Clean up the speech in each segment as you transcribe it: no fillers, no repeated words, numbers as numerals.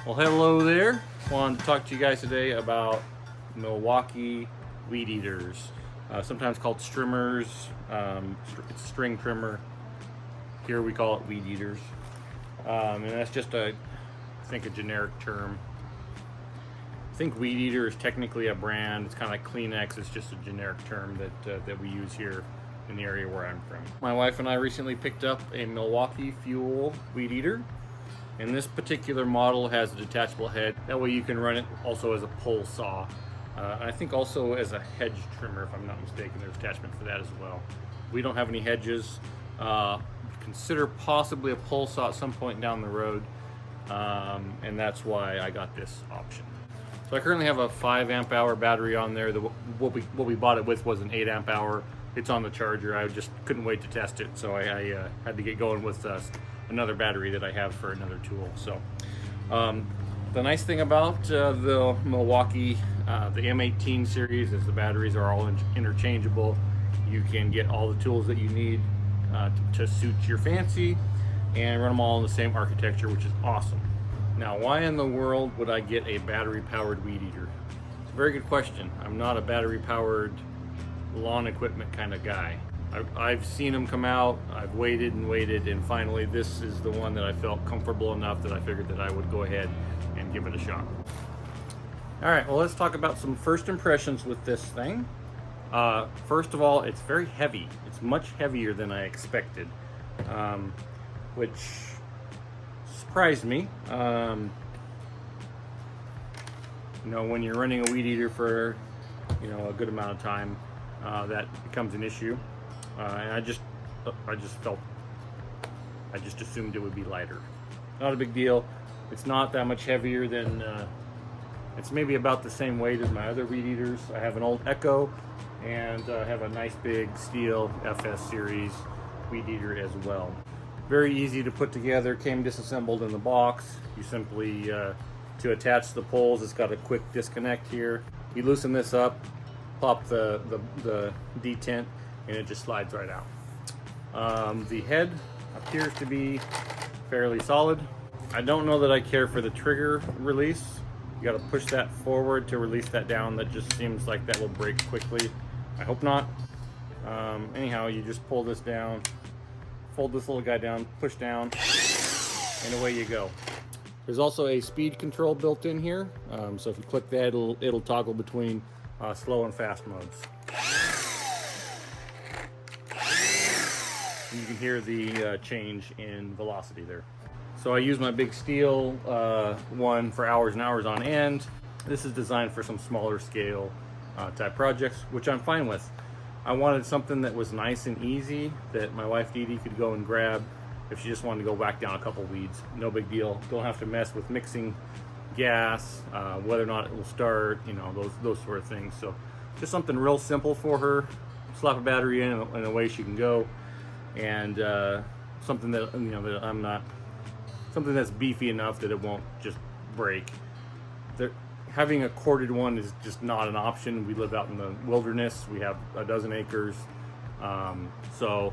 Well, hello there. Wanted to talk to you guys today about Milwaukee weed eaters, sometimes called strimmers. It's a string trimmer. Here we call it weed eaters, and that's just I think a generic term. I think weed eater is technically a brand. It's kind of like Kleenex. It's just a generic term that we use here in the area where I'm from. My wife and I recently picked up a Milwaukee Fuel weed eater. And this particular model has a detachable head. That way you can run it also as a pole saw. I think also as a hedge trimmer, if I'm not mistaken. There's attachment for that as well. We don't have any hedges. Consider possibly a pole saw at some point down the road. And that's why I got this option. So I currently have a 5 amp hour battery on there. What we bought it with was an 8 amp hour. It's on the charger. I just couldn't wait to test it. So I had to get going with another battery that I have for another tool. So the nice thing about the Milwaukee, the M18 series, is the batteries are all interchangeable. You can get all the tools that you need to suit your fancy and run them all in the same architecture, which is awesome. Now, why in the world would I get a battery powered weed eater? It's a very good question. I'm not a battery powered lawn equipment kind of guy. I've seen them come out, I've waited and waited, and finally this is the one that I felt comfortable enough that I figured that I would go ahead and give it a shot. Alright, well, let's talk about some first impressions with this thing. First of all, it's very heavy. It's much heavier than I expected, which surprised me. You know, when you're running a weed eater for, you know, a good amount of time, that becomes an issue. And I just assumed it would be lighter. Not a big deal. It's not that much heavier than, it's maybe about the same weight as my other weed eaters. I have an old Echo, and I have a nice big steel FS series weed eater as well. Very easy to put together, came disassembled in the box. You simply, to attach the poles, it's got a quick disconnect here. You loosen this up, pop the detent, and it just slides right out. The head appears to be fairly solid. I don't know that I care for the trigger release. You got to push that forward to release that down. That just seems like that will break quickly. I hope not. Anyhow, you just pull this down, fold this little guy down, push down, and away you go. There's also a speed control built in here. So if you click that, it'll toggle between slow and fast modes. You can hear the change in velocity there. So I use my big steel one for hours and hours on end. This is designed for some smaller scale type projects, which I'm fine with. I wanted something that was nice and easy that my wife Dee Dee could go and grab if she just wanted to go whack down a couple weeds. No big deal. Don't have to mess with mixing gas, whether or not it will start, you know, those sort of things. So just something real simple for her. Slap a battery in and away she can go. And something that, you know, that I'm not, something that's beefy enough that it won't just break. Having a corded one is just not an option. We live out in the wilderness. We have a dozen acres, so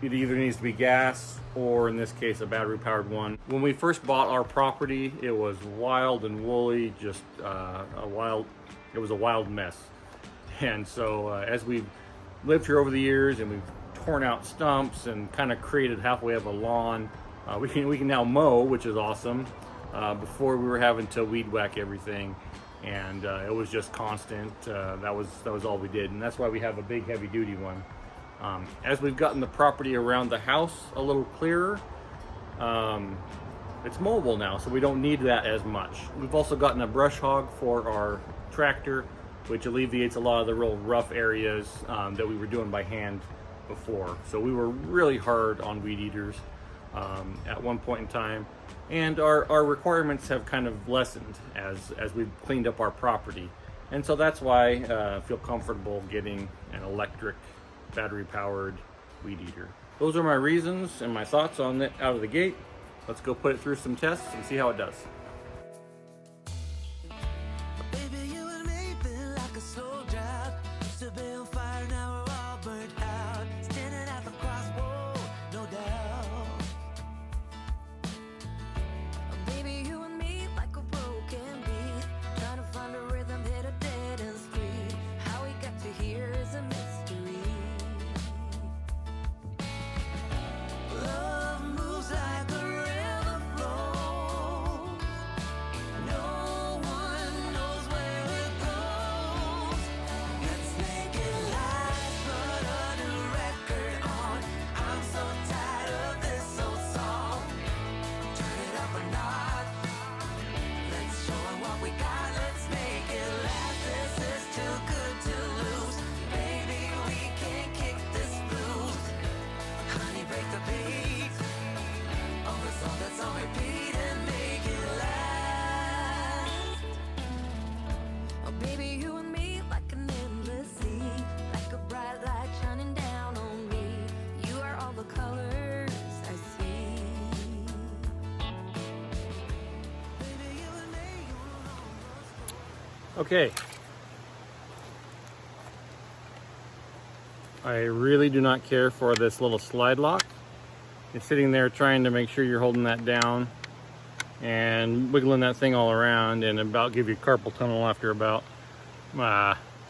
it either needs to be gas or, in this case, a battery powered one. When we first bought our property, it was wild and woolly, just it was a wild mess. And so as we've lived here over the years and we've torn out stumps and kind of created halfway of a lawn, we can now mow, which is awesome. Before we were having to weed whack everything, and it was just constant. That was all we did, and that's why we have a big heavy duty one. As we've gotten the property around the house a little clearer, it's mowable now, so we don't need that as much. We've also gotten a brush hog for our tractor, which alleviates a lot of the real rough areas that we were doing by hand before. So we were really hard on weed eaters at one point in time, and our requirements have kind of lessened as we've cleaned up our property. And so that's why I feel comfortable getting an electric battery powered weed eater. Those are my reasons and my thoughts on it out of the gate. Let's go put it through some tests and see how it does. Baby, Okay. I really do not care for this little slide lock. You're sitting there trying to make sure you're holding that down and wiggling that thing all around, and about give you carpal tunnel after about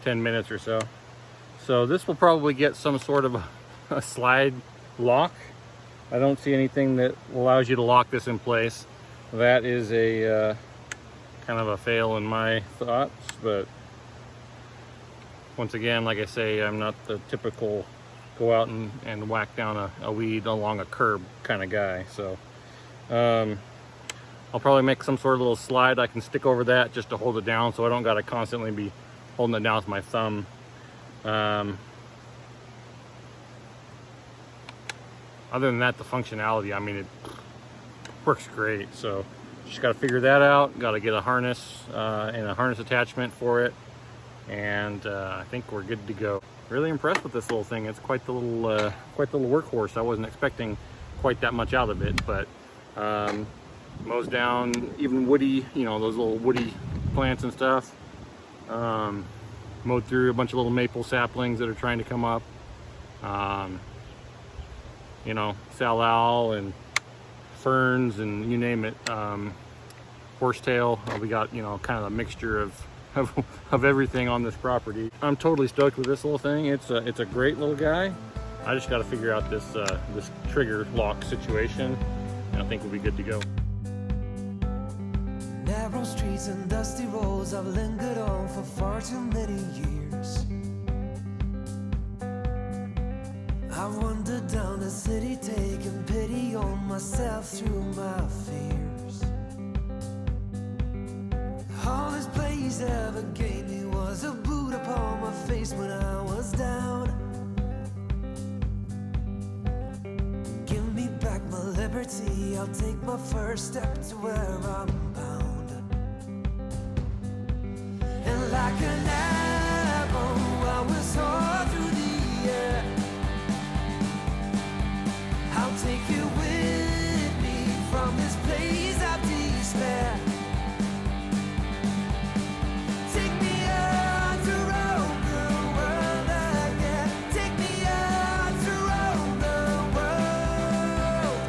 10 minutes or so. So this will probably get some sort of a slide lock. I don't see anything that allows you to lock this in place. That is a kind of a fail in my thoughts, but once again, like I say, I'm not the typical go out and whack down a weed along a curb kind of guy. So I'll probably make some sort of little slide I can stick over that just to hold it down, so I don't got to constantly be holding it down with my thumb. Other than that, the functionality, I mean, it works great. So just got to figure that out. Got to get a harness and a harness attachment for it, and I think we're good to go. Really impressed with this little thing. It's quite the little workhorse. I wasn't expecting quite that much out of it, but mows down even woody, you know, those little woody plants and stuff. Mowed through a bunch of little maple saplings that are trying to come up. You know, salal and ferns and you name it. Horsetail. We got, you know, kind of a mixture of everything on this property. I'm totally stoked with this little thing. It's a great little guy. I just got to figure out this this trigger lock situation, and I think we'll be good to go. Narrow streets and dusty roads I've lingered on for far too many years. I wandered down the city, taking pity on myself through my fears. All this place ever gave me was a boot upon my face when I was down. Give me back my liberty, I'll take my first step to where I'm bound. And like an arrow I will soar through the air. I'll take you with me from this place of despair. Take me out to roam the world again. Take me out to roam the world.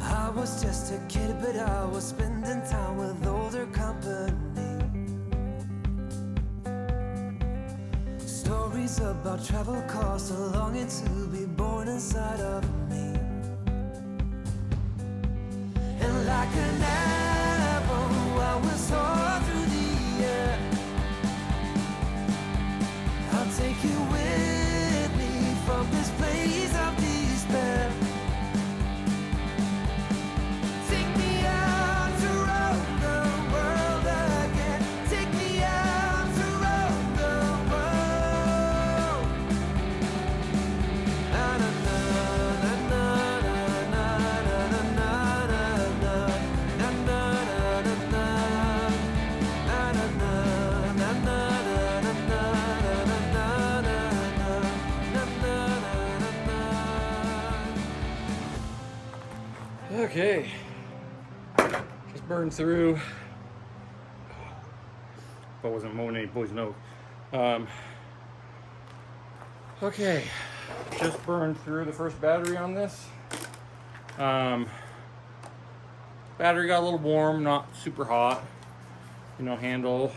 I was just a kid, but I was spending time with older company. Stories about travel costs, a longing to be born inside of me. And like an arrow I will soar through the air. I'll take you with me from this place of despair. Take me out to roam the world again. Take me out to roam the world. Na na na na na na na na na na na na Okay, just burned through. If I wasn't mowing any poison oak. Okay, just burned through the first battery on this. Battery got a little warm, not super hot. You know, handle,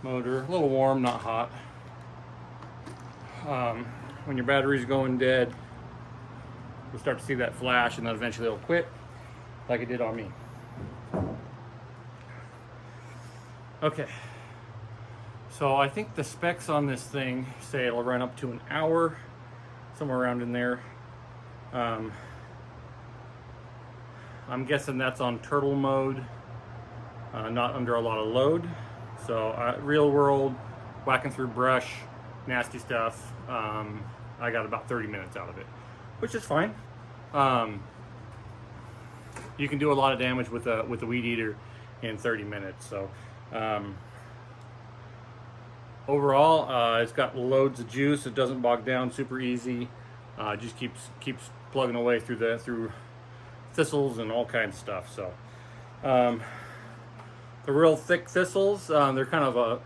motor, a little warm, not hot. When your battery's going dead, you'll start to see that flash, and then eventually it'll quit, like it did on me. Okay, so I think the specs on this thing say it'll run up to an hour, somewhere around in there. I'm guessing that's on turtle mode, not under a lot of load. So real world, whacking through brush, nasty stuff, I got about 30 minutes out of it, which is fine. You can do a lot of damage with a weed eater in 30 minutes. So Overall, it's got loads of juice. It doesn't bog down, super easy. Just keeps plugging away through thistles and all kinds of stuff. So the real thick thistles, they're kind of a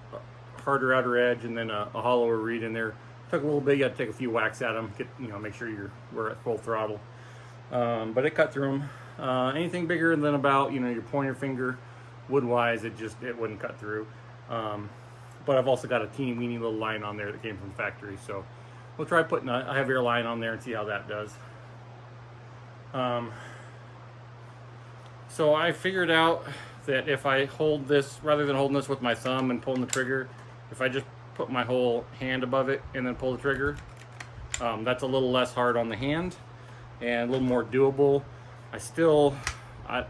harder outer edge and then a hollower reed in there. Took a little bit. You got to take a few whacks at them. Make sure we're at full throttle. But it cut through them. Anything bigger than about your pointer finger, wood-wise, it wouldn't cut through. But I've also got a teeny weeny little line on there that came from the factory, so we'll try putting a heavier line on there and see how that does. So I figured out that if I hold this, rather than holding this with my thumb and pulling the trigger, if I just put my whole hand above it and then pull the trigger, that's a little less hard on the hand and a little more doable. I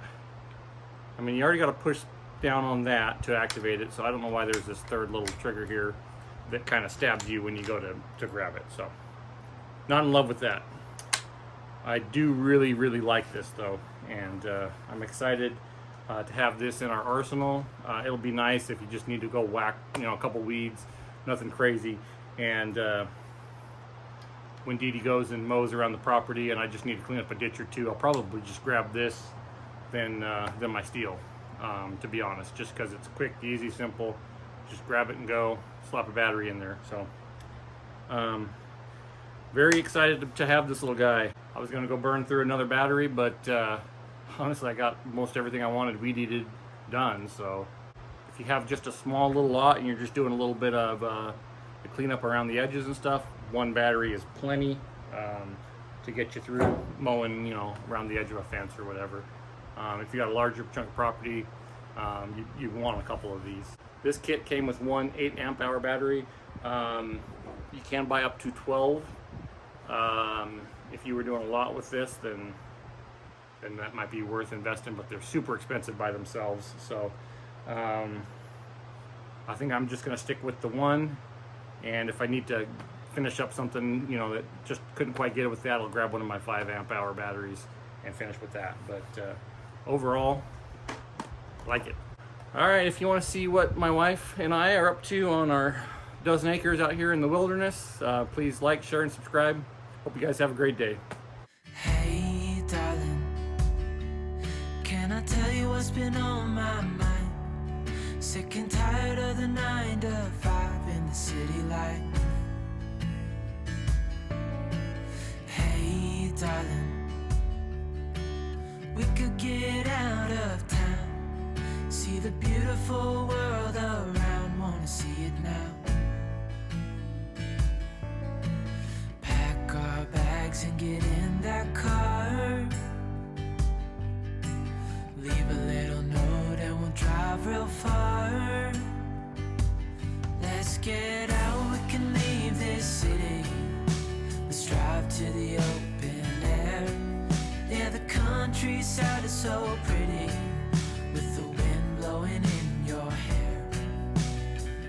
mean, you already got to push down on that to activate it, so I don't know why there's this third little trigger here that kind of stabs you when you go to grab it. So not in love with that. I do really like this though, and I'm excited to have this in our arsenal. It'll be nice if you just need to go whack a couple weeds, nothing crazy, and when Dee Dee goes and mows around the property and I just need to clean up a ditch or two, I'll probably just grab this than my steel, to be honest, just because it's quick, easy, simple. Just grab it and go, slap a battery in there. So very excited to have this little guy. I was going to go burn through another battery, but honestly I got most everything I wanted weed eated done. So if you have just a small little lot and you're just doing a little bit of the cleanup around the edges and stuff, one battery is plenty to get you through mowing around the edge of a fence or whatever. If you got a larger chunk of property, you want a couple of these. This kit came with one 8 amp hour battery. You can buy up to 12. If you were doing a lot with this, then that might be worth investing, but they're super expensive by themselves. So I think I'm just going to stick with the one, and if I need to finish up something that just couldn't quite get it with that, I'll grab one of my 5 amp hour batteries and finish with that. But overall, like it. Alright, if you want to see what my wife and I are up to on our dozen acres out here in the wilderness, please like, share, and subscribe. Hope you guys have a great day. Hey darling, can I tell you what's been on my mind? Sick and tired of the 9 to 5 in the city life. Hey darling, we could get out of town, see the beautiful world around, wanna see it now. Pack our bags and get in that car, leave a little note and we'll drive real far. Let's get out, we can leave this city, let's drive to the open air. Yeah, the countryside is so pretty, with the wind blowing in your hair.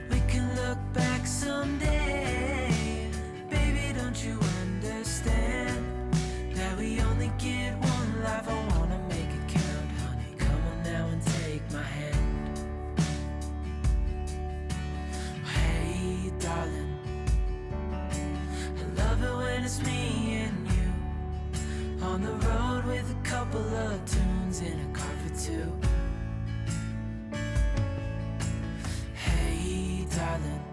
We can look back someday, baby, don't you understand that we only get one life? I wanna make it count, honey, come on now and take my hand. Hey darling, I love it when it's me and you, on the road with a couple of tunes in a car for two. Hey darling,